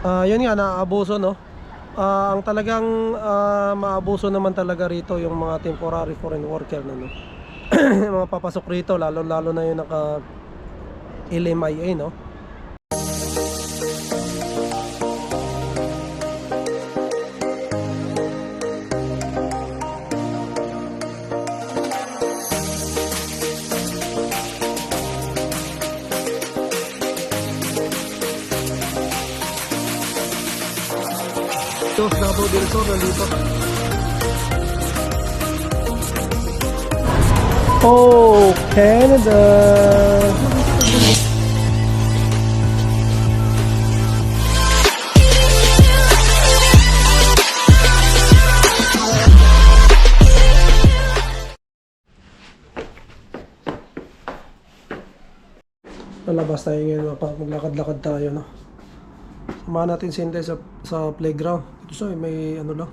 Yun nga, naaabuso, no? Ang talagang maabuso naman talaga rito yung mga temporary foreign worker na, no? Mga papasok rito, lalo na yung naka LMIA, no? Ito, Davao del Sur, nandito. Oh, Canada! Lalabas tayo ngayon, maglakad-lakad tayo, no? Samahan natin si Inday sa playground. Ito sa may ano lang,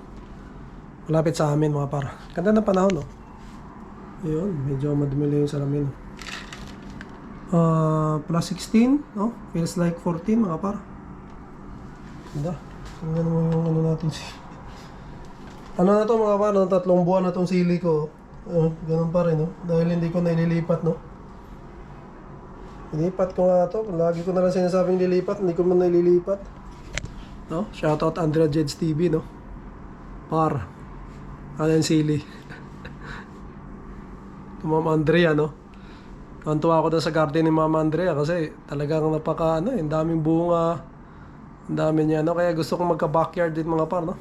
malapit sa amin mga par. Ganda ng panahon, no? Ayun, medyo madumi lang yung salamin. Plus 16, no? Feels like 14 mga par. Ganda. Tingnan mo yung ano natin. Ano na to mga par, no? 3 buwan na tong sili ko. Ganun pa rin, no? Dahil hindi ko na ililipat, no? Lilipat ko nga to. Lagi ko na lang sinasabing lilipat. Hindi ko man nililipat. No? Shoutout Andrea Jeds TV, no? Par. Alan Sili. Mama Andrea, no? Kantuwa ako na sa garden ni Mama Andrea kasi talagang napaka, ano, ang daming bunga. Ang dami niya, no? Kaya gusto kong magka-backyard din mga par, no?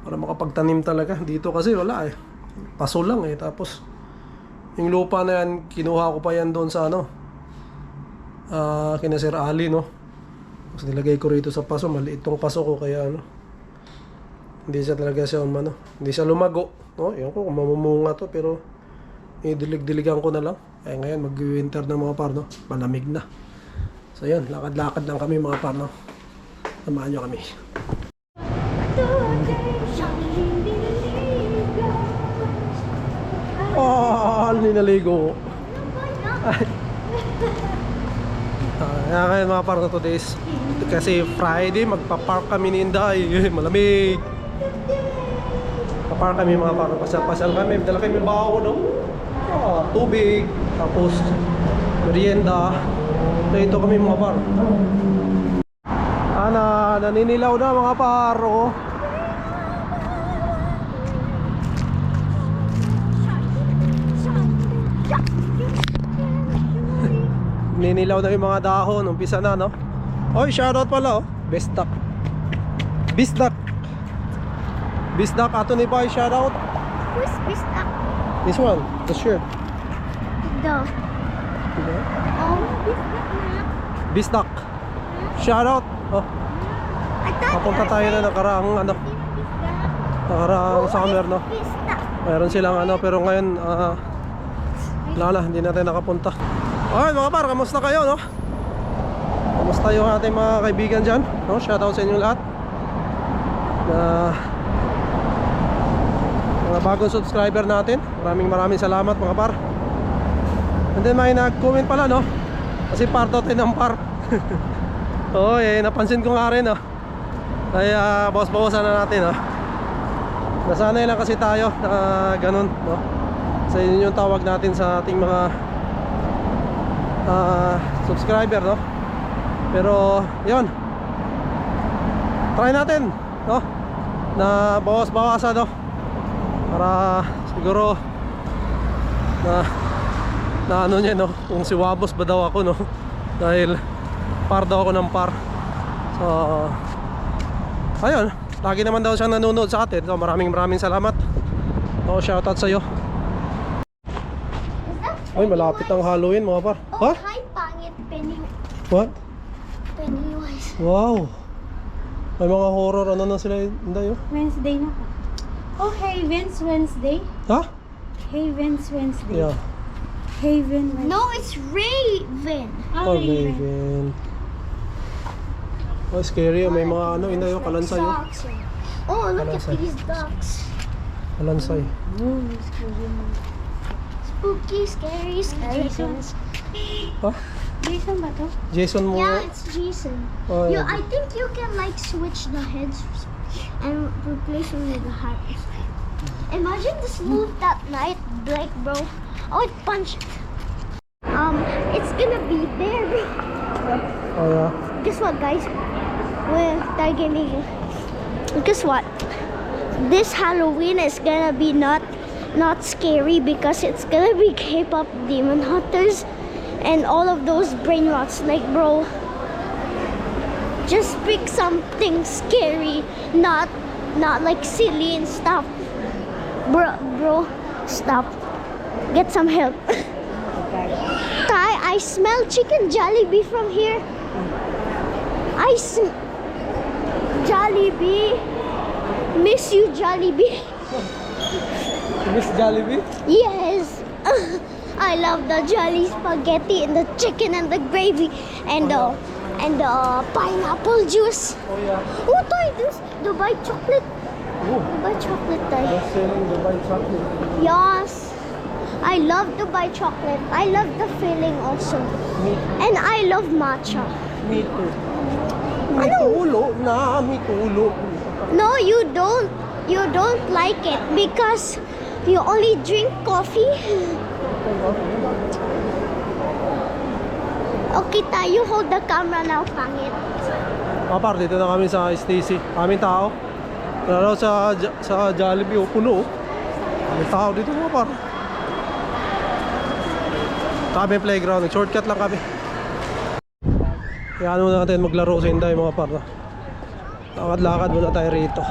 Para makapagtanim talaga. Dito kasi wala, eh. Paso lang, eh. Tapos, yung lupa na yan, kinuha ko pa yan doon sa, ano, kina Sir Ali, no? Tapos nilagay ko rito sa paso. Maliit tong paso ko kaya ano, hindi siya talaga siya ano, hindi siya lumago, no? Ewan ko kung mamumunga to, pero dilig-diligan ko na lang. Kaya ngayon mag-winter na mga par, no? Malamig na. So yan, lakad-lakad lang kami mga par, no? Samahan nyo kami. Linaligo. Kaya mga par, today's kasi Friday, magpa-park kami ni Inday. Malamig. Pa-park kami mga par, pasal kami. Dala kami baho, no? Tubig, tapos merienda. So ito kami mga par. Naninilaw na mga par, oh. Ninilaw na yung mga dahon, umpisa na, no? Oy, shoutout pala, oh. Best duck. Bisdak, ato ni Boy, shoutout. Who's Bistak? This one, the shirt. The. Diba? Oh, Bistak na. Bisdak. Shoutout. Oh, I thought papunta tayo na nakaraang, ano, nakaraang summer, no? Bistak. Mayroon silang ano, pero ngayon, wala na, hindi natin nakapunta. Alright mga par, kamusta kayo, no? Kamusta yung ating mga kaibigan dyan, no? Shoutout sa inyo lahat na mga bagong subscriber natin. Maraming salamat mga par. And then may nag-comment pala, no? Kasi par daw tayo ng par. Oo, napansin ko nga rin, no? Kaya bawas-bawasan na natin, no? Nasanay lang kasi tayo na ganun, no? Sa yun yung tawag natin sa ating mga subscriber, no? Pero yun, try natin, no? Na bawas-bawasan, no? Para siguro na ano niya, no? Kung si Wabos ba daw ako, no? Dahil par daw ako ng par. So ayun, lagi naman daw siyang nanonood sa atin. So maraming salamat. Oh, shoutout sa iyo. Ay, malapit ang Halloween mga par. Oh, Ha? hi, pangit. What? Pennywise. Wow. May mga horror ano na sila, Inday, oh. Wednesday na. Oh, Haven's Wednesday. Ha? Haven's Wednesday. Yeah. Haven Wednesday. No, it's Raven. Oh, Raven. Oh, scary. May mga ano, Inday, oh, kalansay, oh. Socks. Oh, look Kalansay. at these ducks. Kalansay. Oh, it's good. Spooky, scary skeletons. Ha? Jason ba to? Jason mo. Yeah, it's Jason. Oh, You, yeah. I think you can like switch the heads and replace them with the hearts. Imagine this move that night, Blake, bro. I would punch it. It's gonna be there, bro. Oh, yeah. Guess what, guys? We're gaming. Guess what? This Halloween is gonna be not scary because it's gonna be K-pop demon hunters and all of those brain rots. Like, bro, just pick something scary, not like silly and stuff. Bro, stop. Get some help. Ty, I smell chicken Jollibee from here. Jollibee. Miss you, Jollibee. Miss Jollibee? Yes. I love the Jolly spaghetti and the chicken and the gravy and the pineapple juice. Oh, yeah. Oh, Ty, this Dubai chocolate. Oh, Dubai chocolate, Ty. they're selling Dubai chocolate. Yes. I love Dubai chocolate. I love the filling also. Me, And I love matcha. me too. May tulo na, may tulo. No, you don't. You don't like it because you only drink coffee. Okay, tayo hold the camera now, pangit. Mga par, dito na kami sa Stacy. Kaming tao. Lalo sa Jollibee, puno. Kaming tao dito mga par. Kami playground, shortcut lang kami. Kaya muna natin maglaro sa Inday mga par. Lakad-lakad muna tayo rito.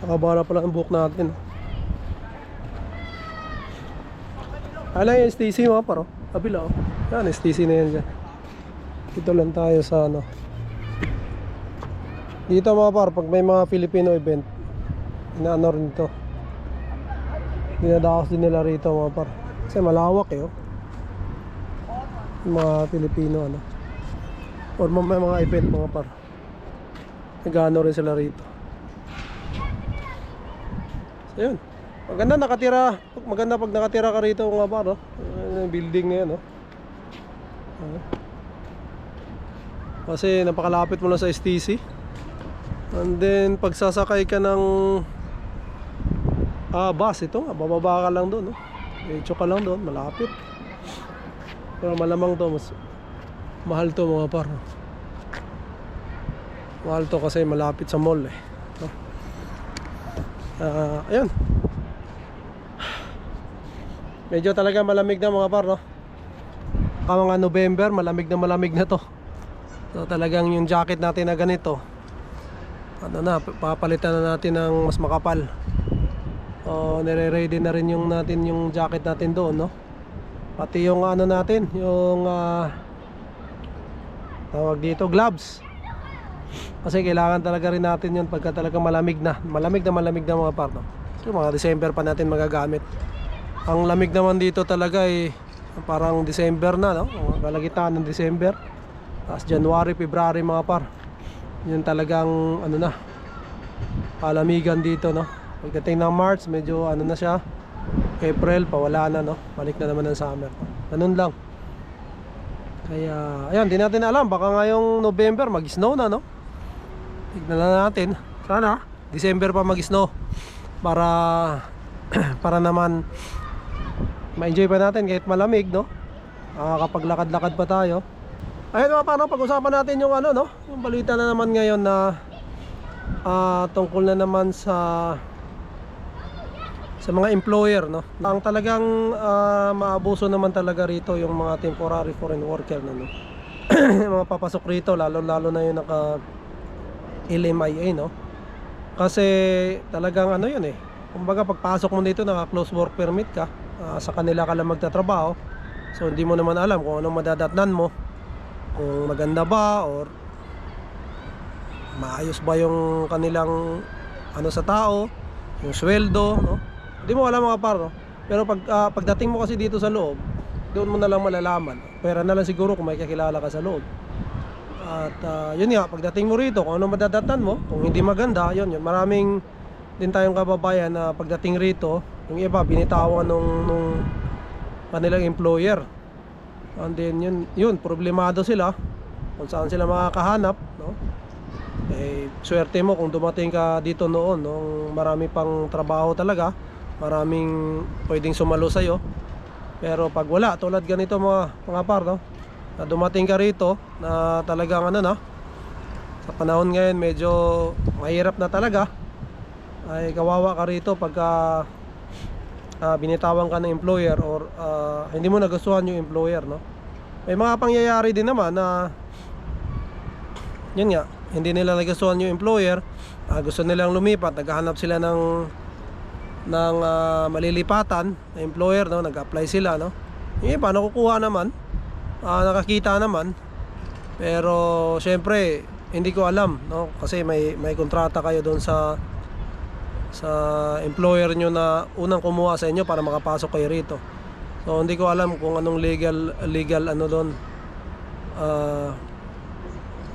Nakabara pala ang buhok natin. Ala yung STC mga paro. Kabila oh. Yan, STC na yan dyan. Dito lang tayo sa ano. Dito mga par, pag may mga Filipino event, inaano rin ito. Dinadaos din nila rito mga par. Kasi malawak eh oh. Yung mga Filipino ano. Or may mga event mga par. Nag-ano rin sila rito. So yun. Maganda pag nakatira ka rito mga par oh. Yung building na yan oh. Kasi napakalapit mo lang sa STC. And then pagsasakay ka ng bus, ito nga, bababa ka lang doon no? Diretso ka lang doon, malapit. Pero malamang to, mas mahal to mga par. Mahal to kasi malapit sa mall eh no? Ayun. Medyo talaga malamig na mga par no? Mga November, malamig na to. So talagang yung jacket natin na ganito, ano na, papalitan na natin ng mas makapal. Nire-ready na rin yung jacket natin doon no. Pati yung ano natin, yung tawag dito, gloves. Kasi kailangan talaga rin natin yun pagka talagang malamig na mga par no? So mga December pa natin magagamit. Ang lamig naman dito talaga ay parang December na no, kalagitan ng December. Tapos January, February mga par, yun talagang ano na, palamigan dito no. Pagdating ng March, medyo ano na siya. April, pawala na no, balik na naman ng summer. Ganun lang. Kaya ayan, di natin alam, baka ngayong November mag-snow na no. Tignan na natin. Sana December pa mag-snow para para naman ma-enjoy pa natin kahit malamig no. Kapag lakad-lakad pa tayo. Ayun mga paano, pag-usapan natin yung ano no, yung balita na naman ngayon na tungkol na naman sa mga employer no. Ang talagang maabuso naman talaga rito yung mga temporary foreign worker no. Mga papasok rito lalo na yung naka LMIA no. Kasi talagang ano yun eh. Kumbaga pagpasok mo dito naka close work permit ka, sa kanila ka lang magtatrabaho. So hindi mo naman alam kung anong madadatnan mo. Kung maganda ba or maayos ba yung kanilang ano sa tao, yung sweldo no? Hindi mo alam mga par no? Pero pagdating mo kasi dito sa loob, doon mo na lang malalaman. Pera na lang siguro kung may kakilala ka sa loob. At yun nga, pagdating mo rito, kung ano madadatnan mo, kung hindi maganda, yun. Maraming din tayong kababayan na pagdating rito Yung iba binitawan nung kanilang employer. And then yun problemado sila kung saan sila makakahanap, no? Eh swerte mo kung dumating ka dito noon nung marami pang trabaho talaga, maraming pwedeng sumalo sa'yo. Pero pag wala, tulad ganito mga par, no? Na dumating ka rito na talagang ano na, sa panahon ngayon medyo mahirap na talaga, ay kawawa ka rito pagka binitawan ka ng employer or hindi mo nagustuhan yung employer, no? May mga pangyayari din naman na yun nga, hindi nila nagustuhan yung employer, gusto nilang lumipat, naghahanap sila ng malilipatan na employer, no? Nag-apply sila, no? Yung iba nakukuha naman, nakakita naman, pero syempre hindi ko alam, no? Kasi may kontrata kayo doon sa employer nyo na unang kumuha sa inyo para makapasok kayo rito. So hindi ko alam kung anong legal ano doon,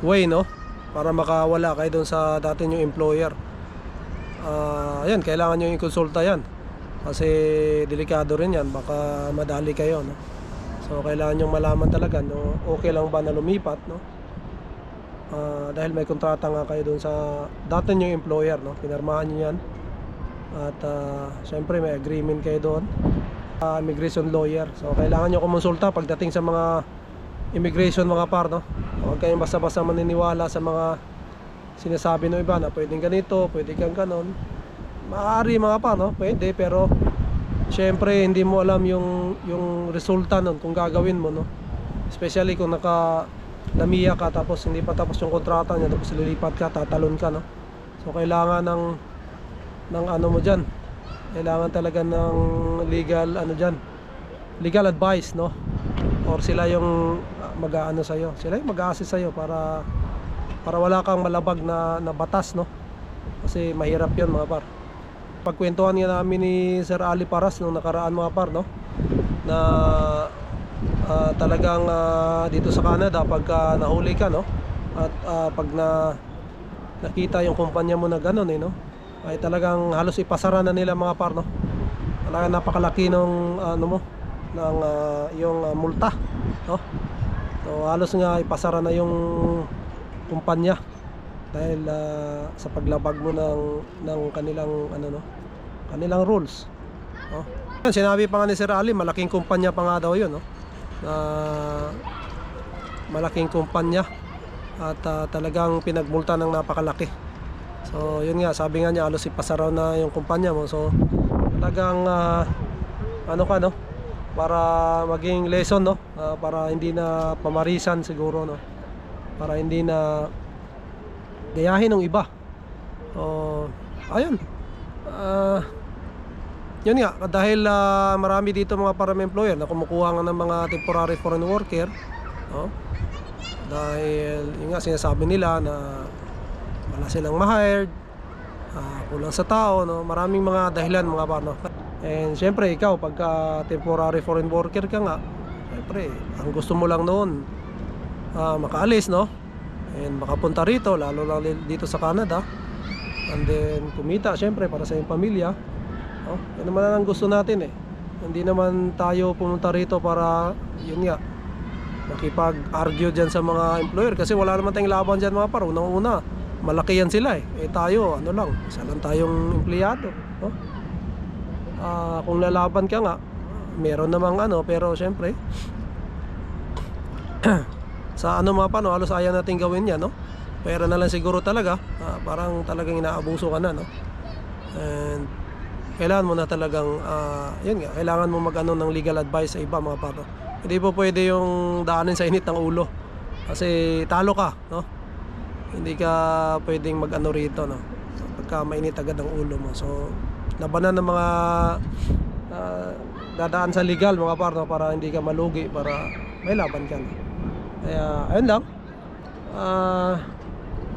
way, no? Para makawala kayo doon sa dati nyo employer. Ayan, kailangan nyo i-consulta yan kasi delikado rin yan, baka madali kayo, no? So kailangan nyo malaman talaga, no? Okay lang ba na lumipat, no? Dahil may kontrata nga kayo doon sa dati nyo employer, no? Pinirmahan nyo yan. At syempre may agreement kayo doon, immigration lawyer. So kailangan nyo kumonsulta pagdating sa mga immigration, mga par, no? Huwag kayong basta-basta maniniwala sa mga sinasabi ng iba na pwedeng ganito, pwede kang ganon. Maaari mga par, no? Pwede, pero syempre hindi mo alam yung resulta nun kung gagawin mo, no? Especially kung namiya ka tapos hindi pa tapos yung kontrata niya, tapos lilipat ka, tatalon ka, no? So kailangan ng ano mo dyan, kailangan talaga ng legal advice, no? Or sila yung mag-aano sa'yo, sila yung mag-a-assist sa'yo para wala kang malabag na batas, no? Kasi mahirap yun mga par. Pagkwentuhan nga namin ni Sir Ali Paras nung nakaraan mga par, no? Na talagang dito sa Canada pagka nahuli ka, no? At pag nakita yung kumpanya mo na gano'n, no? Ay talagang halos ipasara na nila mga par, no? Talagang napakalaki ng ano mo ng yung multa, no? So halos nga ipasara na yung kumpanya dahil sa paglabag mo ng kanilang ano, no? Kanilang rules, no? Sinabi pa nga ni Sir Ali, malaking kumpanya pa nga daw yun, no? Malaking kumpanya at talagang pinagmulta ng napakalaki. So yun nga, sabi nga niya halos ipasaraw na yung kumpanya mo. So talagang ano ka, no? Para maging lesson, no? Para hindi na pamarisan siguro, no? Para hindi na gayahin ng iba. Ayun. Yun nga, dahil marami dito mga parang employer na kumukuha nga ng mga temporary foreign worker, no? Dahil yun nga, sinasabi nila na wala silang ma-hired, kulang sa tao, no? Maraming mga dahilan mga par, no? And syempre ikaw pagka temporary foreign worker ka nga, syempre ang gusto mo lang noon makaalis, no? And makapunta rito, lalo lang dito sa Canada, and then kumita syempre para sa iyong pamilya, no? Yan naman ang gusto natin, eh. Hindi naman tayo pumunta rito para yun nga makipag-argue dyan sa mga employer, kasi wala naman tayong laban dyan mga par. Unang-una, malaki yan sila, eh. Tayo ano lang, isa lang tayong empleyado, no? Kung lalaban ka nga, meron namang ano, pero syempre sa ano mga paano, halos ayaw natin gawin yan, no? Pera na lang siguro talaga, parang talagang inaabuso ka na, no? And kailangan mo na talagang yun nga, kailangan mo mag-ano ng legal advice sa iba mga paano. Hindi po pwede yung daanin sa init ng ulo, kasi talo ka, no? Hindi ka pwedeng mag-ano rito, no? Pagka mainit agad ang ulo mo. So labanan ng mga dadaan sa legal mga par, no? Para hindi ka malugi, para may laban ka, no? Kaya ayun lang,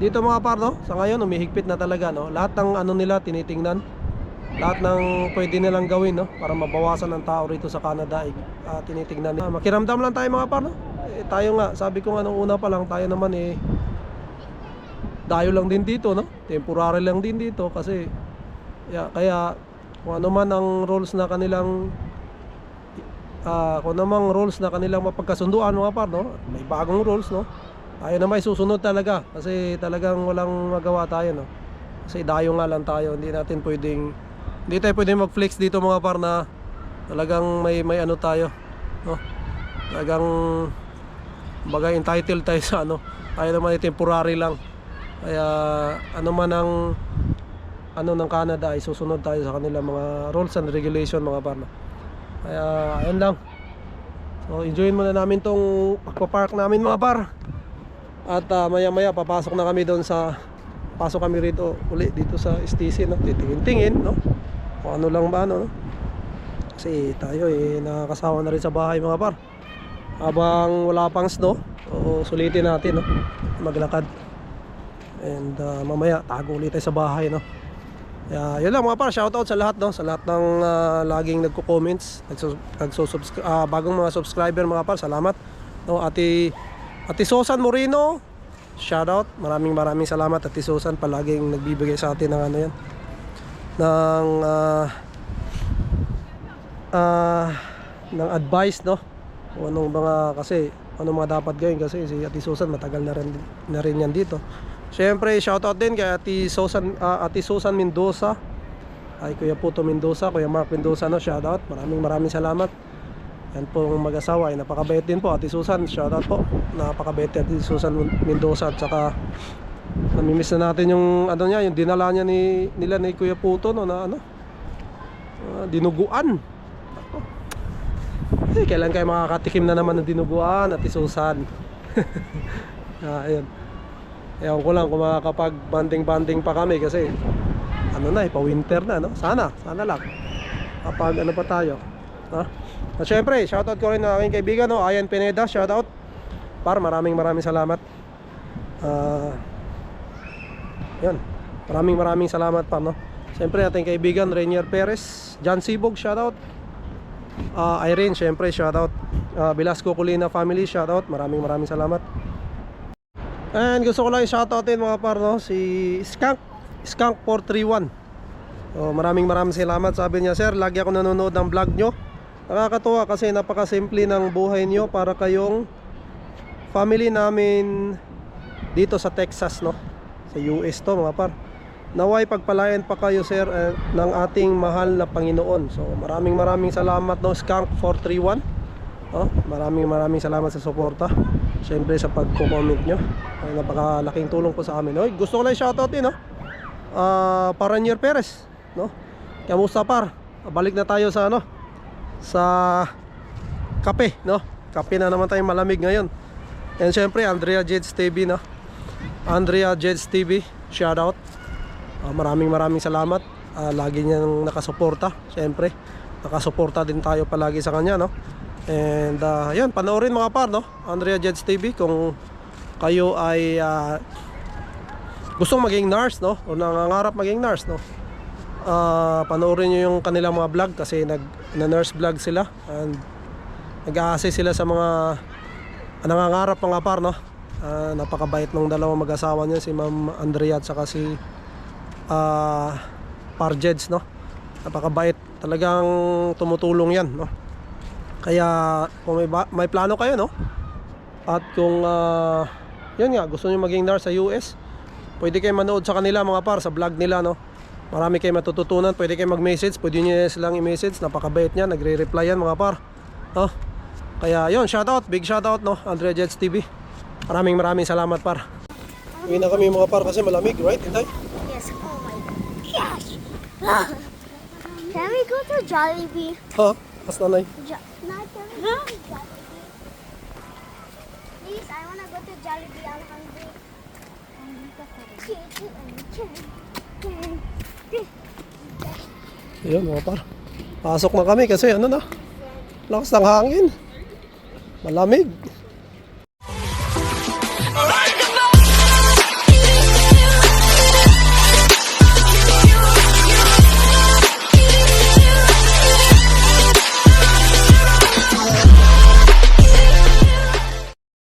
dito mga par, no? Sa ngayon umihigpit na talaga, no? Lahat ng ano nila tinitingnan, lahat ng pwede nilang gawin, no? Para mabawasan ang tao rito sa Canada, tinitingnan nila. Makiramdam lang tayo mga par, no? Tayo nga, sabi ko nga nung una pa lang, tayo naman dayo lang din dito, no? Temporary lang din dito kasi kaya Kung ano man ang rules na kanilang kung ano mang rules na kanilang mapagkasunduan mga par, no? May bagong rules, no? Tayo na may susunod talaga kasi talagang walang magawa tayo, no? Kasi dayo nga lang tayo, hindi tayo pwedeng mag-flex dito mga par na talagang may ano tayo, no? Talagang bagay entitled tayo sa ano. Tayo naman ay temporary lang. Kaya ano man ang ano ng Canada ay susunod tayo sa kanilang mga rules and regulation mga par, no? Kaya ayun lang. So enjoyin muna namin tong pagpa-park namin mga par. At maya maya pasok kami rito uli dito sa STC, no? Titingin-tingin, no? Kung ano lang ba, no? Kasi tayo nakakasawa na rin sa bahay mga par. Habang wala pang snow, sulitin natin, no? Maglakad. And mamaya tago ulit tayo sa bahay, no? Kaya yun lang mga par, shoutout sa lahat, no? Sa lahat ng laging nagko-comments, bagong mga subscriber mga par, salamat, no? Ate Susan Moreno, shoutout, maraming salamat Ate Susan, palaging nagbibigay sa atin ng ano yan, ng advice, no? Kung anong mga dapat gawin kasi si Ate Susan matagal na rin yan dito. Siyempre shoutout din kay Ate Susan Mendoza, ay Kuya Puto Mendoza, Kuya Mark Mendoza, no? Shoutout, maraming salamat. Yan po mag-asawa ay napakabait din po Ate Susan, shoutout po, napakabait Ate Susan Mendoza. At saka namimiss na natin yung ano niya, yung dinala niya nila ni Kuya Puto, no, na ano, dinuguan. Kailan kayo makakatikim na naman ng dinuguan, Ate Susan? Ayun. Ewan ko lang kung makakapag-banding pa kami kasi ano na, pa-winter na, no? Sana lang kapag ano pa tayo, ha? At syempre, shoutout ko rin na aking kaibigan, no? Ayan Pineda, shoutout. Maraming salamat. Yun. Maraming salamat pa, no? Siyempre ating kaibigan Rainier Perez, John Sibog, shoutout. Irene, syempre shoutout. Velasco Colina family, shoutout. Maraming salamat. And gusto ko lang i-shoutoutin mga par, no? Si Skunk 431. Maraming salamat. Sabi niya, sir, lagi ako nanonood ng vlog nyo. Nakakatuwa kasi napakasimple ng buhay nyo para kayong family namin dito sa Texas, no? Sa US to mga par. Naway pagpalain pa kayo, sir, ng ating mahal na Panginoon. So maraming salamat, no? Skunk 431. Maraming salamat sa suporta. Siyempre sa pagko-comment nyo, ay napakalaking tulong po sa amin. Gusto ko lang shoutout din, no? Rainier Perez, no? Kamusta par? Balik na tayo sa ano, sa kape, no? Kape na naman tayong malamig ngayon. And siyempre Andrea Jeds TV, no? Andrea Jeds TV, shoutout. Maraming salamat. Lagi niyang nakasuporta. Siyempre nakasuporta din tayo palagi sa kanya, no? And yun, panoorin mga par, no? Andrea Jeds TV kung kayo ay gustong maging nurse, no? O nangangarap maging nurse, no? Panoorin nyo yung kanilang mga vlog kasi nurse vlog sila and nag-a-assist sila sa mga nangangarap mga par, no? Napakabait ng dalawang mag-asawa niya, si Ma'am Andrea at saka si Par Jeds, no? Napakabait, talagang tumutulong yan, no? Kaya kung may plano kayo, no? At kung yun nga, gusto niyo maging nurse sa US, pwede kayo manood sa kanila mga par, sa vlog nila, no? Marami kayo matututunan, pwede kayo mag-message, pwede niyo silang i-message, napakabait niya, nagre-reply yan mga par, no? Kaya yun, shoutout, big shoutout, no? Andrea Jeds TV. Maraming salamat par. Uwi na kami mga par kasi malamig, right? Intay? Yes, oh my gosh. Can we go to Jollibee? Ha? As nanay. Not Jollibee. Please, I wanna go to Jollibee. I'm hungry. Ayun mga par, pasok na kami kasi ano na, lakas ng hangin, malamig.